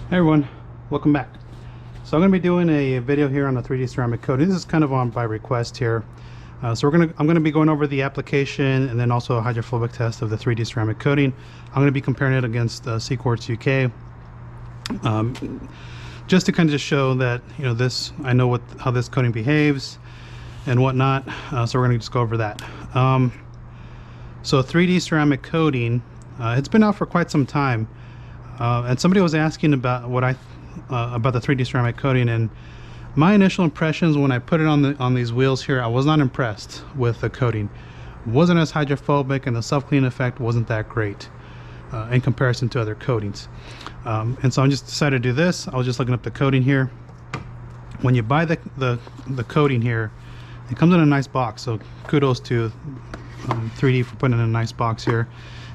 Hey everyone, welcome back. So I'm going to be doing a video here on the 3D ceramic coating. This is kind of on by request here. I'm going to be going over the application and then also a hydrophobic test of the 3D ceramic coating. I'm going to be comparing it against Seaquartz UK, just to kind of just show that I know how this coating behaves and whatnot. So we're going to just go over that. So 3D ceramic coating, it's been out for quite some time. And somebody was asking about about the 3D ceramic coating, and my initial impressions when I put it on these wheels here, I was not impressed with the coating. It wasn't as hydrophobic, and the self-clean effect wasn't that great in comparison to other coatings. And so I just decided to do this. I was just looking up the coating here. When you buy the coating here, it comes in a nice box. So kudos to 3D for putting in a nice box here.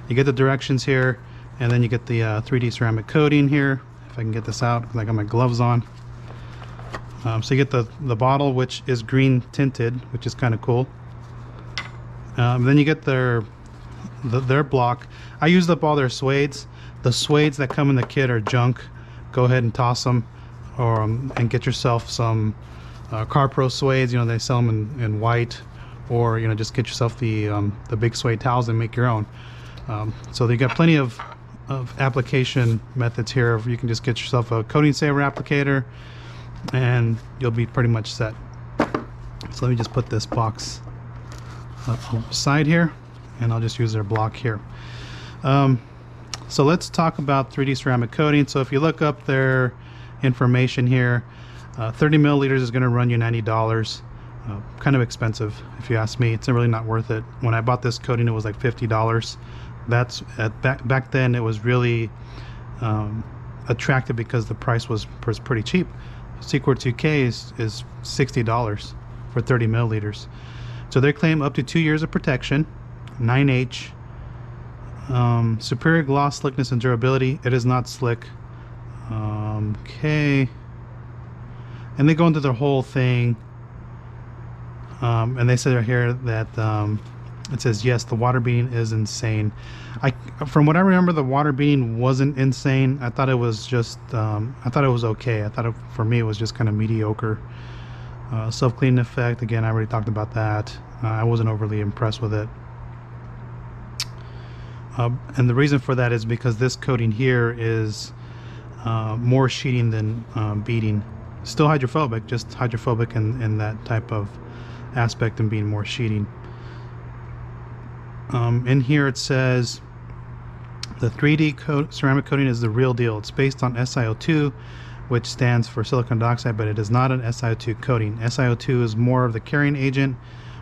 You get the directions here. And then you get the 3D ceramic coating here. If I can get this out, because I got my gloves on. So you get the bottle, which is green tinted, which is kind of cool. Then you get their block. I used up all their suedes. The suedes that come in the kit are junk. Go ahead and toss them, or and get yourself some CarPro suedes. They sell them in white, or just get yourself the big suede towels and make your own. So you got plenty of application methods here. You can just get yourself a coating saver applicator and you'll be pretty much set. So let me just put this box aside here, and I'll just use their block here. So let's talk about 3D ceramic coating. So if you look up their information here, 30 milliliters is going to run you $90. Kind of expensive if you ask me. It's really not worth it. When I bought this coating, it was like $50. That's back then. It was really attractive because the price was pretty cheap. Seaquartz UK is $60 for 30 milliliters. So they claim up to 2 years of protection, 9H, superior gloss, slickness, and durability. It is not slick. Okay, and they go into their whole thing, and they say right here that it says, yes, the water beading is insane. From what I remember, the water beading wasn't insane. I thought it was just, I thought it was okay. For me, it was just kind of mediocre. Self-cleaning effect, again, I already talked about that. I wasn't overly impressed with it. And the reason for that is because this coating here is more sheeting than beading. Still hydrophobic, just hydrophobic in that type of aspect and being more sheeting. In here it says the 3D ceramic coating is the real deal. It's based on SiO2, which stands for silicon dioxide, but it is not an SiO2 coating. SiO2 is more of the carrying agent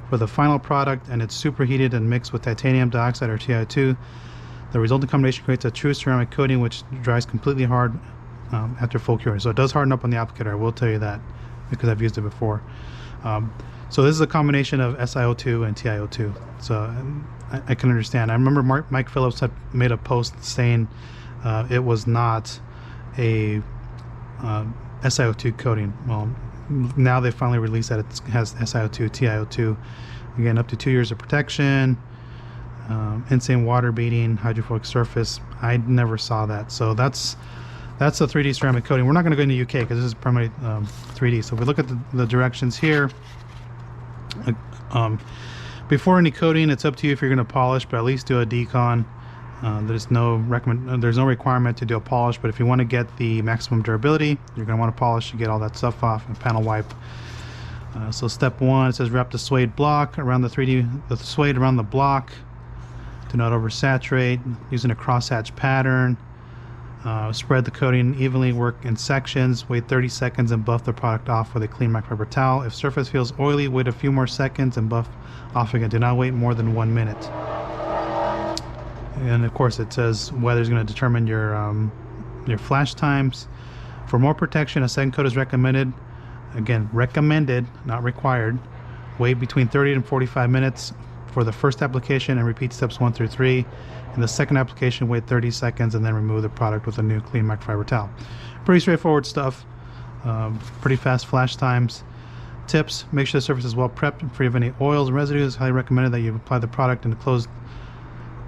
for the final product, and it's superheated and mixed with titanium dioxide, or TiO2. The resulting combination creates a true ceramic coating which dries completely hard after full curing. So it does harden up on the applicator, I will tell you that, because I've used it before. So this is a combination of SiO2 and TiO2. So I can understand. I remember Mike Phillips had made a post saying it was not a SiO2 coating. Well, now they finally released that it has SiO2, TiO2. Again, up to 2 years of protection, insane water beading, hydrophobic surface. I never saw that. So that's the 3D ceramic coating. We're not going to go into UK because this is primarily 3D. So if we look at the directions here, before any coating, it's up to you if you're going to polish, but at least do a decon. There's no requirement to do a polish, but if you want to get the maximum durability, you're going to want to polish to get all that stuff off and panel wipe. So step 1, it says wrap the suede block around the suede around the block. Do not oversaturate. Using a crosshatch pattern. Spread the coating evenly, work in sections, wait 30 seconds and buff the product off with a clean microfiber towel. If surface feels oily, wait a few more seconds and buff off again. Do not wait more than 1 minute. And of course it says weather is going to determine your flash times. For more protection, a second coat is recommended. Again, recommended, not required. Wait between 30 and 45 minutes for the first application and repeat steps 1 through 3. In the second application, wait 30 seconds and then remove the product with a new clean microfiber towel. Pretty straightforward stuff. Pretty fast flash times. Tips: make sure the surface is well prepped and free of any oils and residues. Highly recommended that you apply the product in a closed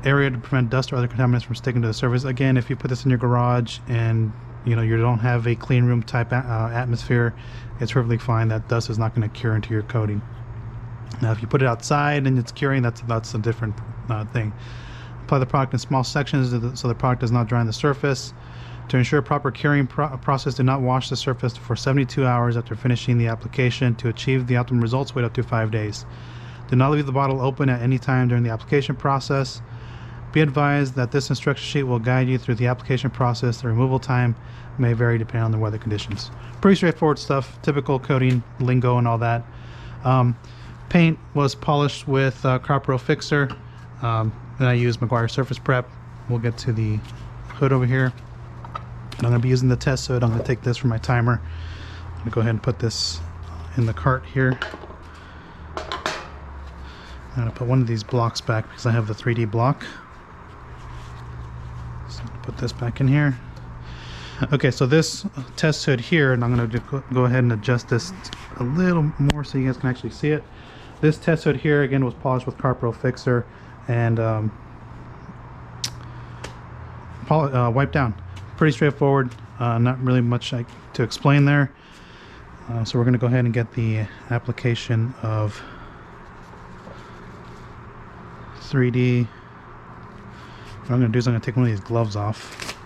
area to prevent dust or other contaminants from sticking to the surface. Again, if you put this in your garage and you know, you don't have a clean room type atmosphere, it's perfectly fine. That dust is not going to cure into your coating. Now if you put it outside and it's curing, that's a different thing. Apply the product in small sections so the product does not dry on the surface. To ensure proper curing process, do not wash the surface for 72 hours after finishing the application. To achieve the optimum results, wait up to 5 days. Do not leave the bottle open at any time during the application process. Be advised that this instruction sheet will guide you through the application process. The removal time may vary depending on the weather conditions. Pretty straightforward stuff, typical coating lingo and all that. Paint was polished with Cropro Fixer, and I used McGuire Surface Prep. We'll get to the hood over here. And I'm going to be using the test hood. I'm going to take this for my timer. I'm going to go ahead and put this in the cart here. I'm going to put one of these blocks back because I have the 3D block. So I'm going to put this back in here. Okay, so this test hood here, and I'm going to go ahead and adjust this a little more so you guys can actually see it. This test hood here, again, was polished with Cropro Fixer and wiped down. Pretty straightforward, not really much to explain there. So we're going to go ahead and get the application of 3D. What I'm going to do is I'm going to take one of these gloves off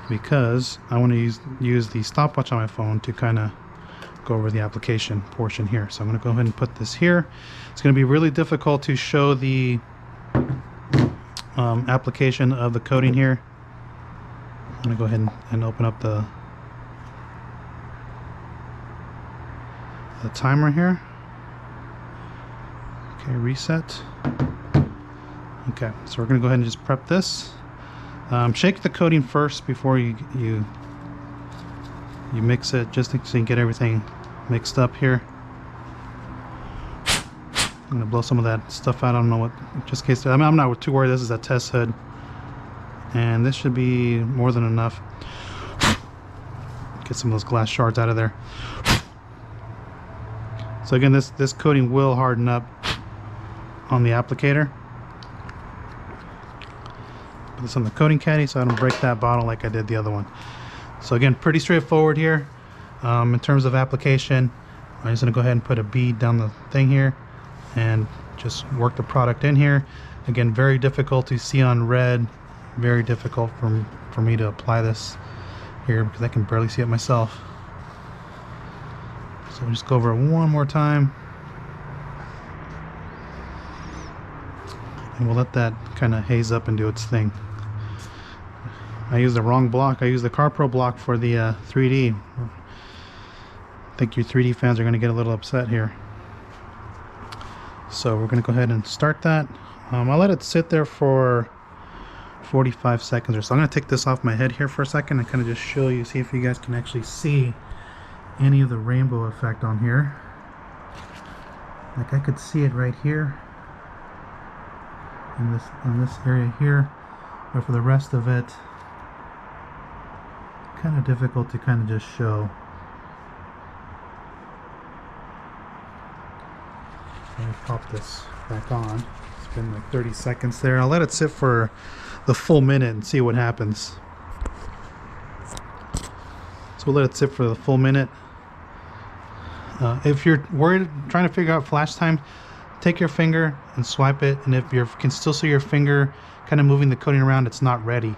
because I want to use the stopwatch on my phone to kind of go over the application portion here. So I'm going to go ahead and put this here. It's going to be really difficult to show the application of the coating here. I'm going to go ahead and open up the timer here. Okay, reset. Okay, so we're going to go ahead and just prep this. Shake the coating first before you mix it, just so you can get everything mixed up here. I'm going to blow some of that stuff out. I don't know what, just in case. I mean, I'm not too worried. This is a test hood, and this should be more than enough. Get some of those glass shards out of there. So again, this coating will harden up on the applicator. Put this on the coating caddy so I don't break that bottle like I did the other one. So again, pretty straightforward here. In terms of application, I'm just going to go ahead and put a bead down the thing here and just work the product in here. Again, very difficult to see on red. Very difficult for me to apply this here because I can barely see it myself. So we'll just go over it one more time. And we'll let that kind of haze up and do its thing. I used the wrong block. I used the Cropro block for the 3D. I think your 3D fans are going to get a little upset here. So we're going to go ahead and start that. I'll let it sit there for 45 seconds or so. I'm going to take this off my head here for a second and kind of just show you, see if you guys can actually see any of the rainbow effect on here. Like I could see it right here in this area here, but for the rest of it, kind of difficult to kind of just show. Let me pop this back on. It's been like 30 seconds there. I'll let it sit for the full minute and see what happens. So we'll let it sit for the full minute. If you're worried, trying to figure out flash time, take your finger and swipe it, and if you can still see your finger kind of moving the coating around, it's not ready.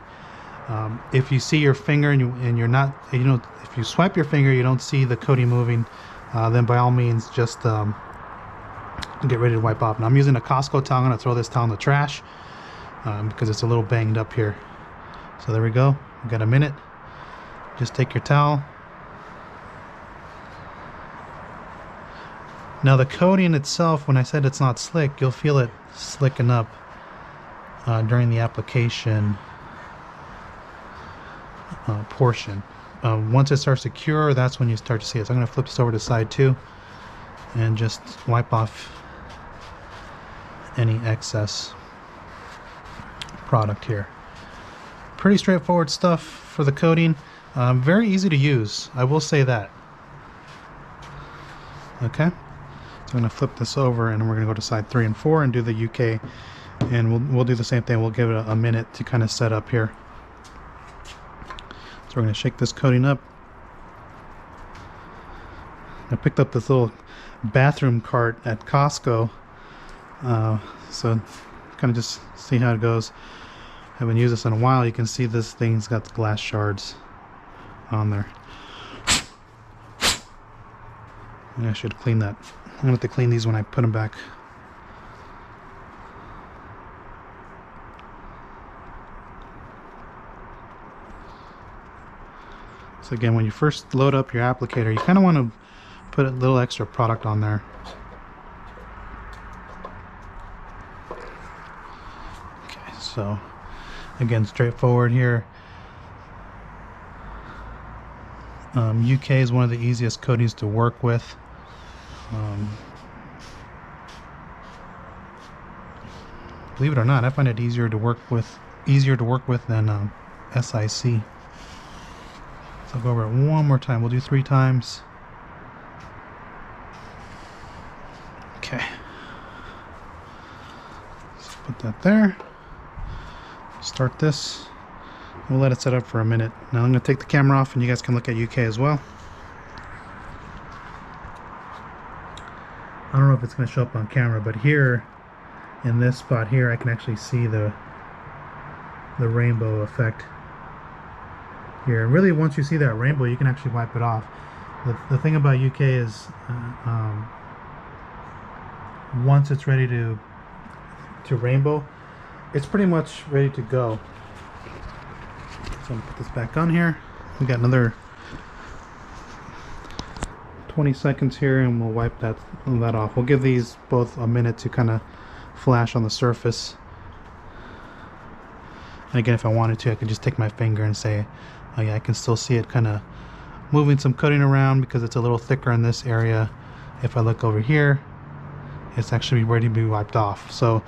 If you see your finger and you're not, if you swipe your finger, you don't see the coating moving, then by all means just get ready to wipe off. Now I'm using a Costco towel. I'm going to throw this towel in the trash because it's a little banged up here. So there we go. We've got a minute. Just take your towel. Now the coating itself, when I said it's not slick, you'll feel it slicking up during the application portion. Once it starts to cure, that's when you start to see it. So I'm going to flip this over to side 2 and just wipe off any excess product here. Pretty straightforward stuff for the coating. Very easy to use, I will say that. Okay, so I'm going to flip this over and we're going to go to side 3 and 4 and do the UK, and we'll do the same thing. We'll give it a minute to kind of set up here. So we're going to shake this coating up. I picked up this little bathroom cart at Costco, so kind of just see how it goes. Haven't used this in a while. You can see this thing's got the glass shards on there. And I should clean that. I'm gonna have to clean these when I put them back. So again, when you first load up your applicator, you kind of want to put a little extra product on there. Okay, so again, straightforward here. UK is one of the easiest coatings to work with. Believe it or not, I find it easier to work with than SIC. So I'll go over it one more time. We'll do 3 times. Okay. So put that there. Start this. We'll let it set up for a minute. Now I'm going to take the camera off and you guys can look at UK as well. I don't know if it's going to show up on camera, but here in this spot here I can actually see the rainbow effect here. Really, once you see that rainbow, you can actually wipe it off. The thing about UK is once it's ready to rainbow, it's pretty much ready to go. So I'm gonna put this back on here. We got another 20 seconds here and we'll wipe that off. We'll give these both a minute to kind of flash on the surface. And again, if I wanted to, I could just take my finger and say, oh yeah, I can still see it kind of moving some coating around because it's a little thicker in this area. If I look over here, it's actually ready to be wiped off. So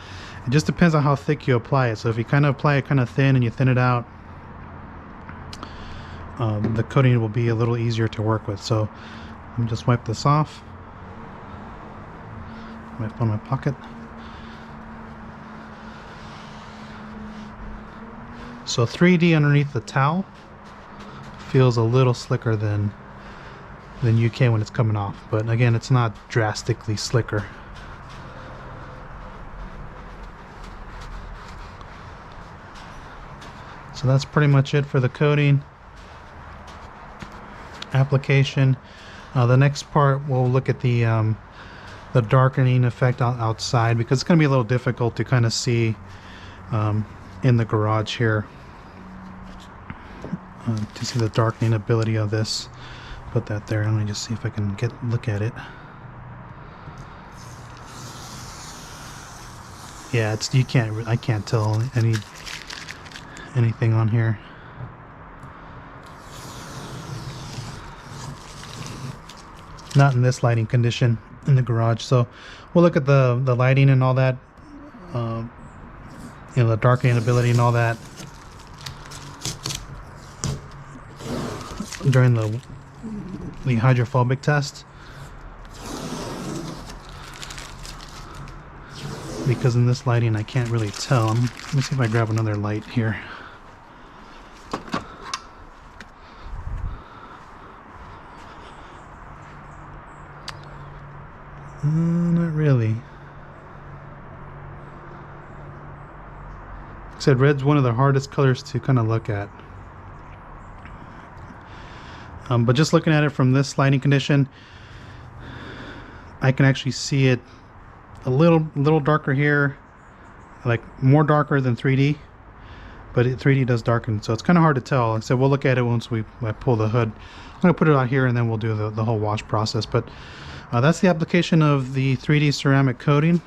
it just depends on how thick you apply it. So if you kind of apply it kind of thin and you thin it out, the coating will be a little easier to work with. So let me just wipe this off. Wipe on my pocket. So 3D underneath the towel feels a little slicker than UK when it's coming off, but again, it's not drastically slicker. So that's pretty much it for the coating application. The next part we'll look at the darkening effect outside, because it's going to be a little difficult to kind of see in the garage here to see the darkening ability of this. Put that there. Let me just see if I can look at it. Yeah, I can't tell anything on here. Not in this lighting condition in the garage. So we'll look at the lighting and all that, you know, the darkening ability and all that during the hydrophobic test, because in this lighting I can't really tell. Let me see if I grab another light here. Not really. Like I said, red's one of the hardest colors to kind of look at. But just looking at it from this lighting condition, I can actually see it a little darker here, like more darker than 3D, but 3D does darken, so it's kind of hard to tell. Like I said, we'll look at it once I pull the hood. I'm going to put it out here and then we'll do the whole wash process. But that's the application of the 3D ceramic coating.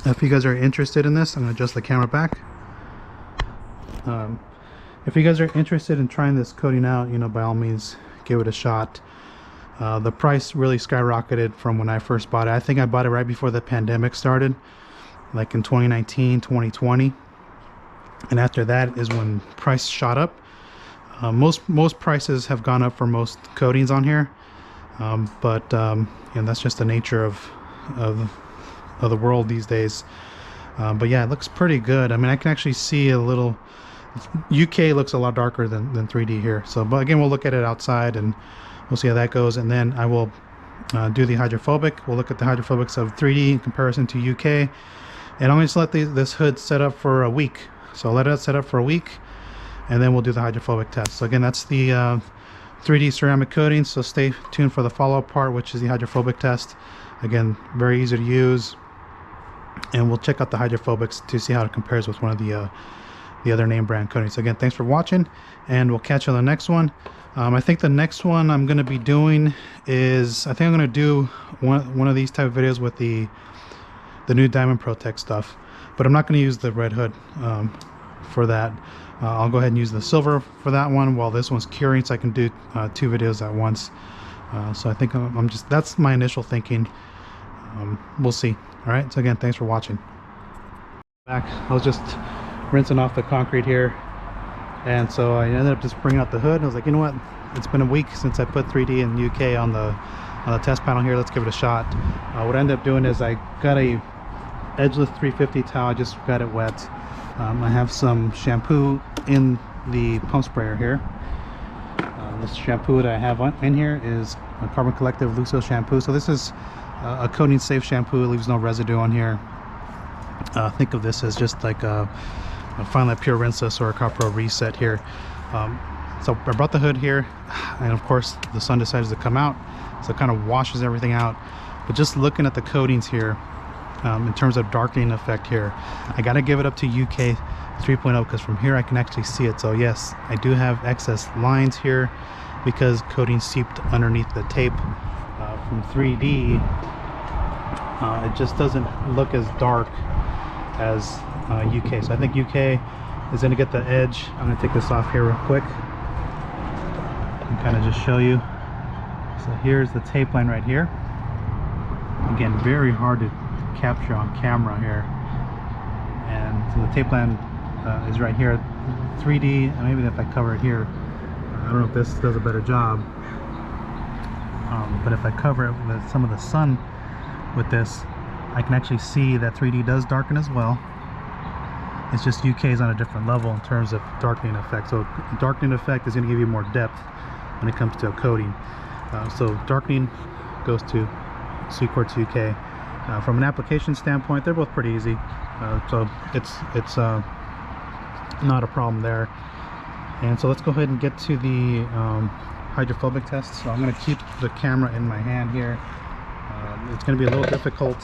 If you guys are interested in this, I'm going to adjust the camera back. If you guys are interested in trying this coating out, you know, by all means, give it a shot. The price really skyrocketed from when I first bought it. I think I bought it right before the pandemic started, like in 2019, 2020. And after that is when price shot up. Most prices have gone up for most coatings on here. But you know, that's just the nature of the world these days. But yeah, it looks pretty good. I mean, I can actually see a little UK looks a lot darker than 3D here. So, but again, we'll look at it outside and we'll see how that goes. And then I will do the hydrophobic. We'll look at the hydrophobics of 3D in comparison to UK. And I'm going to let this hood set up for a week. So I'll let it set up for a week, and then we'll do the hydrophobic test. So again, that's the 3D ceramic coating. So stay tuned for the follow-up part, which is the hydrophobic test. Again, very easy to use. And we'll check out the hydrophobics to see how it compares with one of the other name brand coatings. So again, thanks for watching, and we'll catch you on the next one. I think the next one I'm going to be doing is, I think I'm going to do one of these type of videos with the new Diamond Protect stuff, but I'm not going to use the red hood for that. I'll go ahead and use the silver for that one while this one's curing, so I can do 2 videos at once. So I think that's my initial thinking. We'll see. All right, so again, thanks for watching. Back, I was just rinsing off the concrete here, and so I ended up just bringing out the hood. I was like, you know what, it's been a week since I put 3D in UK on the test panel here. Let's give it a shot. What I ended up doing is I got a edgeless 350 towel. I just got it wet. I have some shampoo in the pump sprayer here. This shampoo that I have in here is a Carbon Collective Lucio shampoo. So this is a coating safe shampoo. It leaves no residue on here. Think of this as just like a Finally Pure Rinseless or a Copro Reset here. So I brought the hood here, and of course the sun decides to come out, so it kind of washes everything out. But just looking at the coatings here, in terms of darkening effect here, I got to give it up to UK 3.0 because from here I can actually see it. So yes, I do have excess lines here because coating seeped underneath the tape. From 3D, it just doesn't look as dark as UK. So I think UK is going to get the edge. I'm going to take this off here real quick and kind of just show you. So here's the tape line right here. Again, very hard to capture on camera here. And so the tape line is right here. 3D, maybe if I cover it here, I don't know if this does a better job. But if I cover it with some of the sun with this, I can actually see that 3D does darken as well. It's just UK is on a different level in terms of darkening effect. So darkening effect is going to give you more depth when it comes to a coating. So darkening goes to C-Quartz UK. From an application standpoint, they're both pretty easy. So it's not a problem there. And so let's go ahead and get to the hydrophobic test. So I'm going to keep the camera in my hand here. It's going to be a little difficult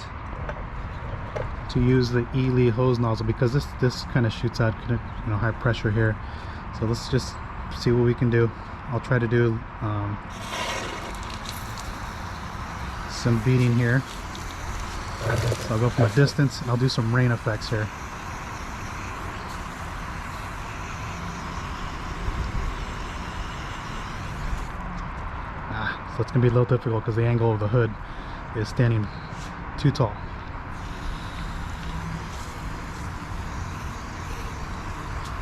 to use the Ely hose nozzle because this kind of shoots out, high pressure here. So let's just see what we can do. I'll try to do some beating here. So I'll go from a distance and I'll do some rain effects here. So it's going to be a little difficult because the angle of the hood is standing too tall.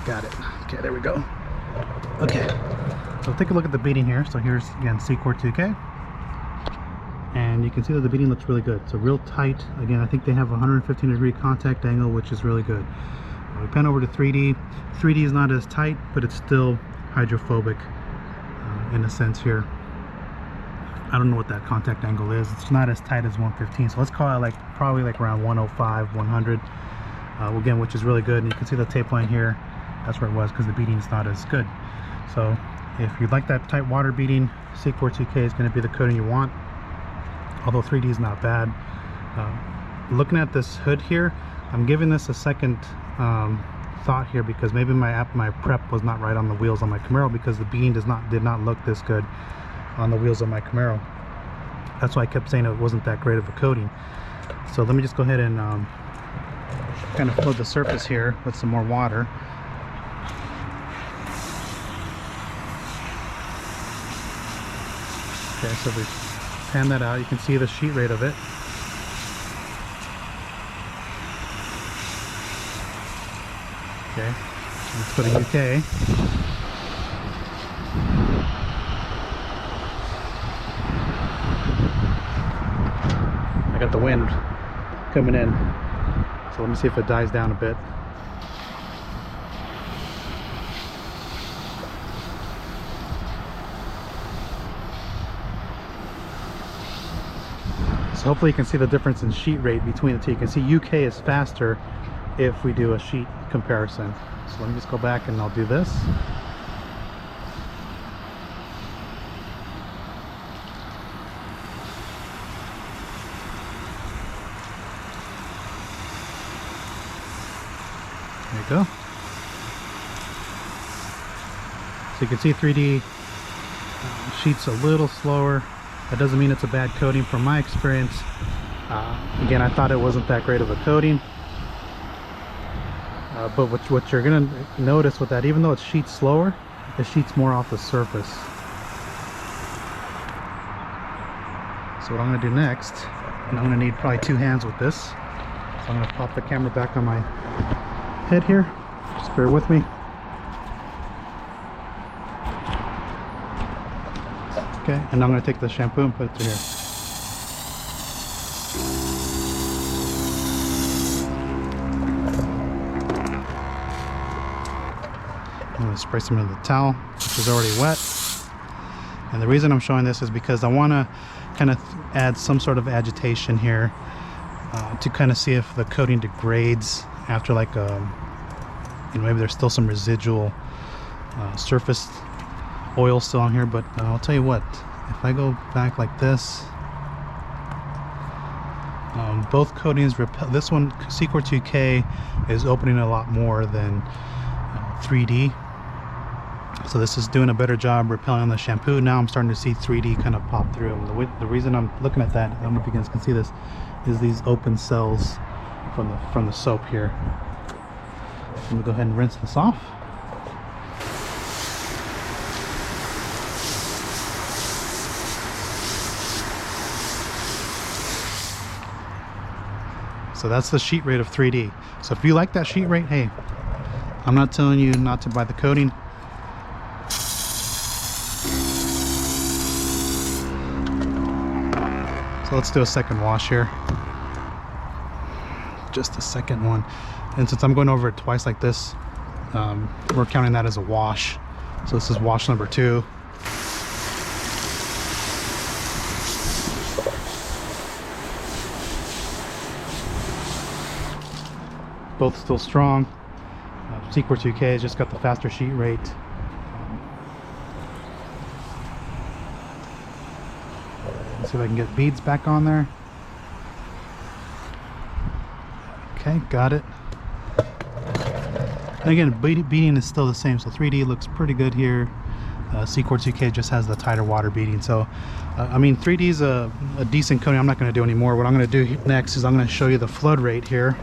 Got it. Okay, there we go. Okay, so take a look at the beading here. So here's again C-Quartz UK, and you can see that the beading looks really good. So real tight. Again, I think they have a 115-degree contact angle, which is really good. We pan over to 3D. 3D is not as tight, but it's still hydrophobic in a sense here. I don't know what that contact angle is. It's not as tight as 115, so let's call it probably around 105, 100. Again, which is really good. And you can see the tape line here. That's where it was because the beading is not as good. So if you'd like that tight water beading, C-Quartz UK is going to be the coating you want. Although 3D is not bad. Looking at this hood here, I'm giving this a second thought here because maybe my prep was not right on the wheels on my Camaro because the beading did not look this good on the wheels of my Camaro. That's why I kept saying it wasn't that great of a coating. So let me just go ahead and kind of flood the surface here with some more water. Okay, so we pan that out. You can see the sheet rate of it. Okay, let's go to UK. I got the wind coming in, so let me see if it dies down a bit. So hopefully you can see the difference in sheet rate between the two. You can see UK is faster if we do a sheet comparison. So let me just go back and I'll do this. There you go. So you can see 3D sheets a little slower. That doesn't mean it's a bad coating from my experience. Again, I thought it wasn't that great of a coating. But what you're gonna notice with that, even though it sheets slower, it sheets more off the surface. So what I'm gonna do next, and I'm gonna need probably 2 hands with this. So I'm gonna pop the camera back on my head here. Just bear with me. Okay, and I'm going to take the shampoo and put it through here. I'm going to spray some into the towel, which is already wet. And the reason I'm showing this is because I want to kind of add some sort of agitation here to kind of see if the coating degrades after, like, you know, maybe there's still some residual surface oil still on here. But I'll tell you what, if I go back like this, both coatings repel. This one, Sequart UK, is opening a lot more than 3D, so this is doing a better job repelling on the shampoo. Now I'm starting to see 3D kind of pop through. And the reason I'm looking at that, I don't know if you guys can see this, is these open cells from the soap here. Let me go ahead and rinse this off. So that's the sheet rate of 3D. So if you like that sheet rate, hey, I'm not telling you not to buy the coating. So let's do a second wash here. Just a second one. And since I'm going over it twice like this, we're counting that as a wash. So this is wash number 2. Both still strong. Sequart UK has just got the faster sheet rate. Let's see if I can get beads back on there. Okay, got it. And again, beading is still the same, so 3D looks pretty good here. Sequart UK just has the tighter water beading. So, I mean, 3D is a decent coating. I'm not going to do any more. What I'm going to do next is I'm going to show you the flood rate here.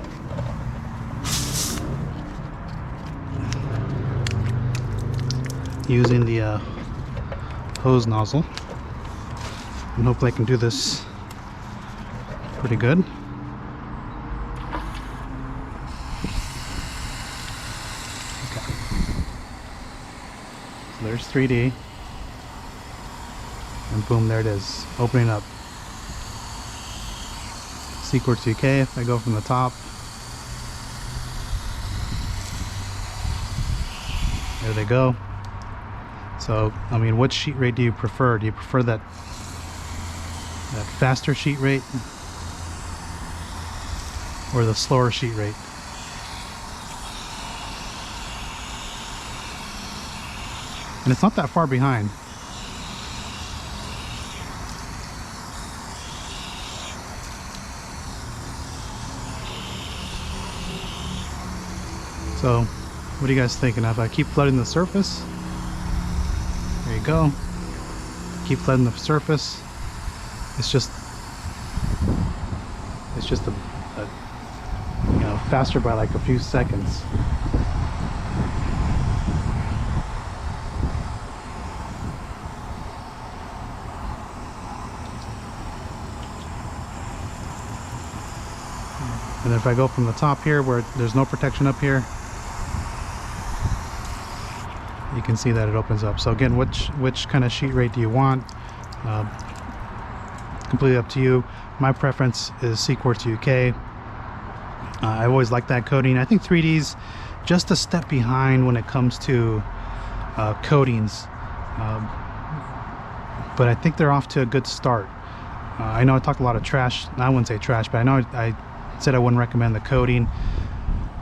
Using the hose nozzle, and hopefully I can do this pretty good. Okay. So there's 3D, and boom, there it is, opening up. Sequart UK, if I go from the top, there they go. So, I mean, what sheet rate do you prefer? Do you prefer that faster sheet rate or the slower sheet rate? And it's not that far behind. So, what are you guys thinking? If I keep flooding the surface? There you go. Keep flooding the surface. It's just a you know, faster by like a few seconds. And if I go from the top here where there's no protection up here, you can see that it opens up. So again, which kind of sheet rate do you want? Completely up to you. My preference is Sequart UK. I always like that coating. I think 3D's just a step behind when it comes to coatings, but I think they're off to a good start. I know I talked a lot of trash. I wouldn't say trash, but I know I said I wouldn't recommend the coating.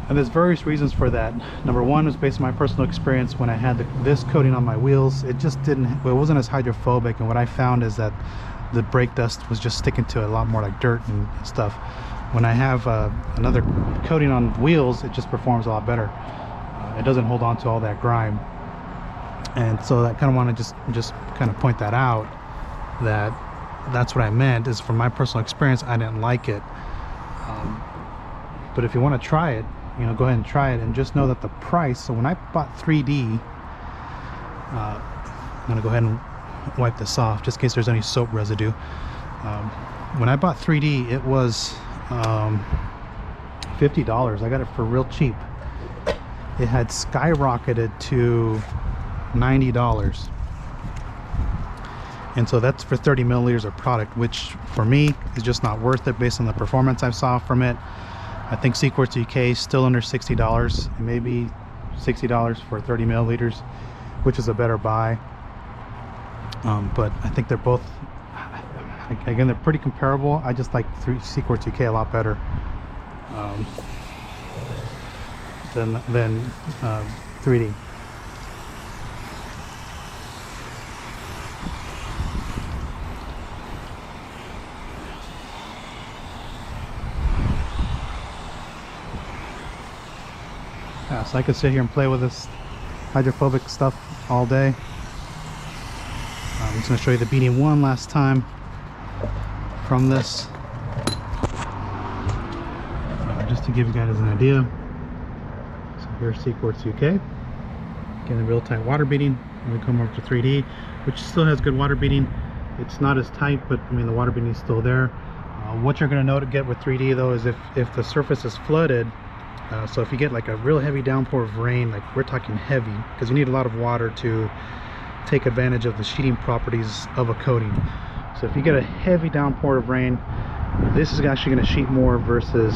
And there's various reasons for that. Number one was based on my personal experience. When I had this coating on my wheels, it just didn't, it wasn't as hydrophobic, and what I found is that the brake dust was just sticking to it a lot more like dirt and stuff. When I have another coating on wheels, it just performs a lot better. It doesn't hold on to all that grime. And so I kind of want to just kind of point that out, that that's what I meant, is from my personal experience, I didn't like it. But if you want to try it, you know, go ahead and try it, and just know that the price. So when I bought 3D, I'm gonna go ahead and wipe this off just in case there's any soap residue. When I bought 3D, it was $50. I got it for real cheap. It had skyrocketed to $90, and so that's for 30 milliliters of product, which for me is just not worth it based on the performance I saw from it. I think Sequartz UK is still under $60, maybe $60 for 30 milliliters, which is a better buy. But I think they're both, again, they're pretty comparable. I just like Sequartz UK a lot better than 3D. So I could sit here and play with this hydrophobic stuff all day. I'm just going to show you the beating one last time from this, just to give you guys an idea. So here's Sequartz UK, getting the real tight water beating. And we come over to 3D, which still has good water beating. It's not as tight, but I mean the water beating is still there. What you're going to know to get with 3D though is if the surface is flooded. So if you get like a real heavy downpour of rain, like we're talking heavy, because you need a lot of water to take advantage of the sheeting properties of a coating. So if you get a heavy downpour of rain, this is actually going to sheet more versus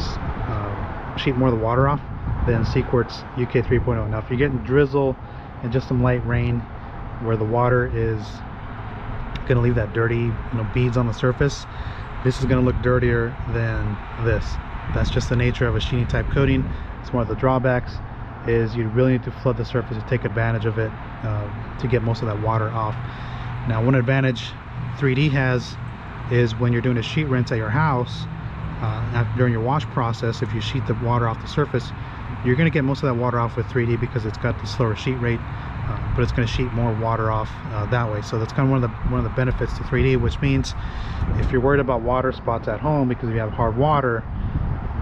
sheet more of the water off than Sequartz UK 3.0. Now if you're getting drizzle and just some light rain where the water is going to leave that dirty, you know, beads on the surface, this is going to look dirtier than this. That's just the nature of a sheeting type coating. It's one of the drawbacks, is you really need to flood the surface to take advantage of it to get most of that water off. Now one advantage 3D has is when you're doing a sheet rinse at your house, during your wash process, if you sheet the water off the surface, you're going to get most of that water off with 3D because it's got the slower sheet rate, but it's going to sheet more water off that way. So that's kind of one of the benefits to 3D, which means if you're worried about water spots at home because if you have hard water,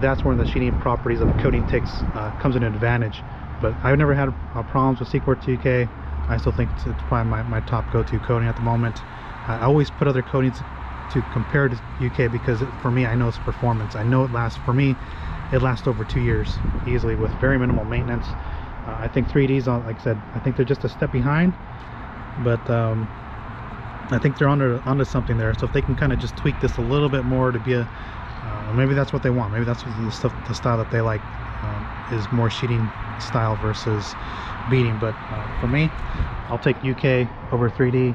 that's where the sheeting properties of the coating comes in advantage. But I've never had problems with Sequartz UK. I still think it's probably my top go-to coating at the moment. I always put other coatings to compare to UK because for me, I know it's performance. I know it lasts, for me, it lasts over 2 years easily with very minimal maintenance. I think 3Ds, like I said, I think they're just a step behind, but I think they're onto something there. So if they can kind of just tweak this a little bit more to be a maybe that's what they want. Maybe that's the style that they like, is more sheeting style versus beating. But for me, I'll take UK over 3D.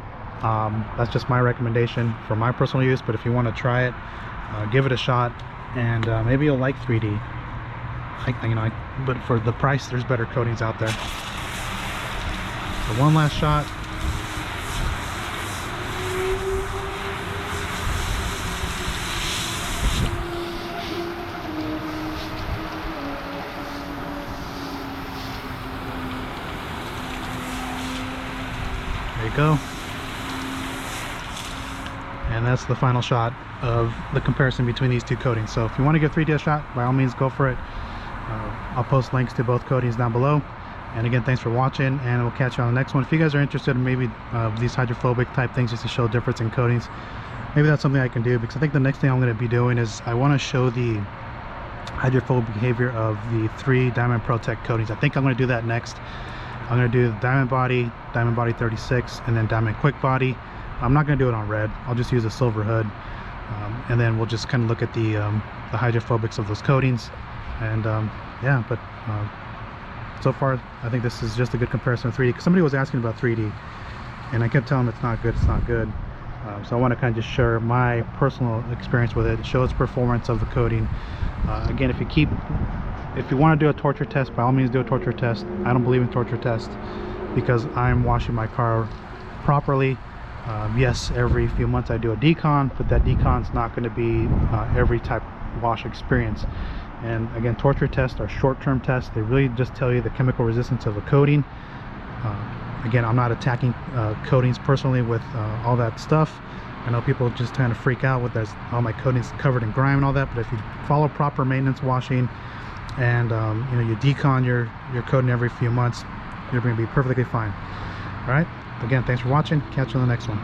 That's just my recommendation for my personal use. But if you want to try it, give it a shot, and maybe you'll like 3D. But for the price, there's better coatings out there. So one last shot. There you go. And that's the final shot of the comparison between these two coatings. So if you want to give 3D a shot, by all means go for it. I'll post links to both coatings down below. And again, thanks for watching, and we'll catch you on the next one. If you guys are interested in maybe these hydrophobic type things, just to show difference in coatings, maybe that's something I can do, because I think the next thing I'm going to be doing is I want to show the hydrophobic behavior of the 3 Diamond Protect coatings. I think I'm going to do that next. I'm going to do the Diamond Body 36, and then Diamond Quick Body. I'm not going to do it on red. I'll just use a silver hood, and then we'll just kind of look at the hydrophobics of those coatings. And yeah, but so far I think this is just a good comparison of 3D, because somebody was asking about 3D and I kept telling them it's not good, So I want to kind of just share my personal experience with it, show its performance of the coating. Again, if you want to do a torture test, by all means do a torture test. I don't believe in torture tests because I'm washing my car properly. Yes, every few months I do a decon, but that decon's not going to be every type of wash experience. And again, torture tests are short-term tests. They really just tell you the chemical resistance of a coating. Again, I'm not attacking coatings personally with all that stuff. I know people just kind of freak out with all my coatings covered in grime and all that, but if you follow proper maintenance washing and you know, you decon your coating every few months, you're going to be perfectly fine. All right, again, thanks for watching. Catch you on the next one.